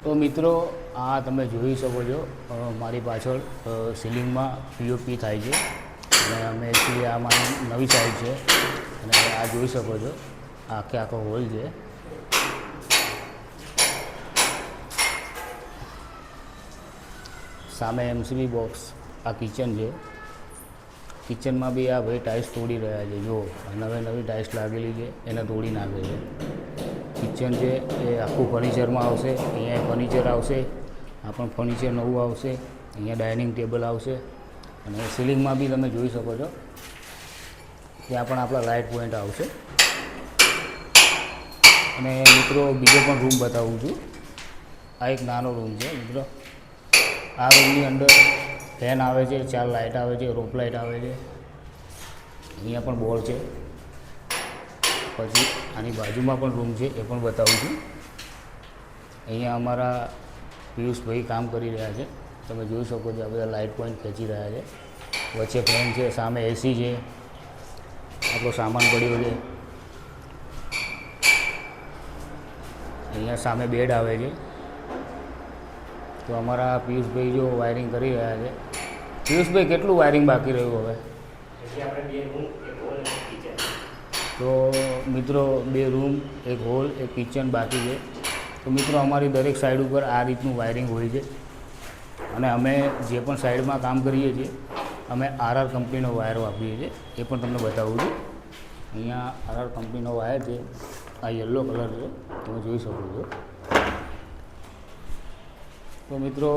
તો મિત્રો આ તમે જોઈ શકો છો મારી પાછળ સીલિંગમાં પીઓપી થાય છે અને અમે એકચ્યુઅલી આ મારી નવી સાઈડ છે અને આ જોઈ શકો છો આખો હોલ છે. સામે એમસીબી બોક્સ આ કિચન છે. કિચનમાં બી આ ભાઈ ટાઇલ્સ તોડી રહ્યા છે. જો નવી ટાઇલ્સ લાગેલી છે એને તોડી નાખે છે. કિચન છે એ આખું ફર્નિચરમાં આવશે. અહીંયા ફર્નિચર આવશે, આ પણ ફર્નિચર નવું આવશે. અહીંયા ડાઇનિંગ ટેબલ આવશે અને સીલિંગમાં બી તમે જોઈ શકો છો ત્યાં પણ આપણા લાઇટ પોઈન્ટ આવશે. અને મિત્રો બીજો પણ રૂમ બતાવું છું. આ એક નાનો રૂમ છે મિત્રો. આ રૂમની અંદર ફેન આવે છે, 4 લાઇટ આવે છે, રોપ લાઇટ આવે છે. અહીંયા પણ બોર્ડ છે. પછી આની બાજુમાં પણ રૂમ છે એ પણ બતાવું છું. અહીંયા અમારા પિયુષભાઈ કામ કરી રહ્યા છે. તમે જોઈ શકો છો આ બધા લાઇટ પોઈન્ટ ખેંચી રહ્યા છે. વચ્ચે ફેન છે, સામે એસી છે, આપણો સામાન પડ્યો છે. અહીંયા સામે બેડ આવે છે. તો અમારા પિયુષભાઈ જો વાયરિંગ કરી રહ્યા છે. પિયુષભાઈ કેટલું વાયરિંગ બાકી રહ્યું હવે? તો મિત્રો 2 રૂમ, 1 હોલ, 1 કિચન બાકી છે. તો મિત્રો અમારી દરેક સાઈડ ઉપર આ રીતનું વાયરિંગ હોય છે અને અમે જે પણ સાઈડમાં કામ કરીએ છીએ અમે આરઆર કંપનીનો વાયર વાપરીએ છીએ. એ પણ તમને બતાવું છું. અહીંયા આરઆર કંપનીનો વાયર છે. આ યલો કલર છે, તમે જોઈ શકો છો. તો મિત્રો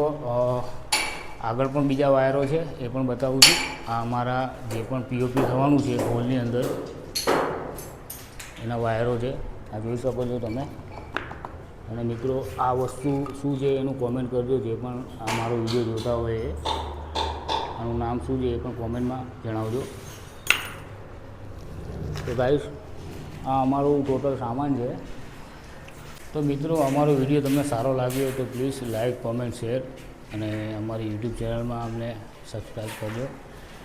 આગળ પણ બીજા વાયરો છે એ પણ બતાવું છું. આ અમારા જે પણ પીઓપી થવાનું છે હોલની અંદર એના વાયરો છે. આ જોઈ શકો છો તમે. અને મિત્રો આ વસ્તુ શું છે એનું કોમેન્ટ કરજો. જે પણ આ મારો વિડીયો જોતા હોય એ આનું નામ શું છે એ પણ કોમેન્ટમાં જણાવજો. તો ગાઈસ આ અમારું ટોટલ સામાન છે. તો મિત્રો અમારો વિડીયો તમને સારો લાગ્યો હોય તો પ્લીઝ લાઇક, કોમેન્ટ, શેર અને અમારી યુટ્યુબ ચેનલમાં અમને સબસ્ક્રાઈબ કરજો.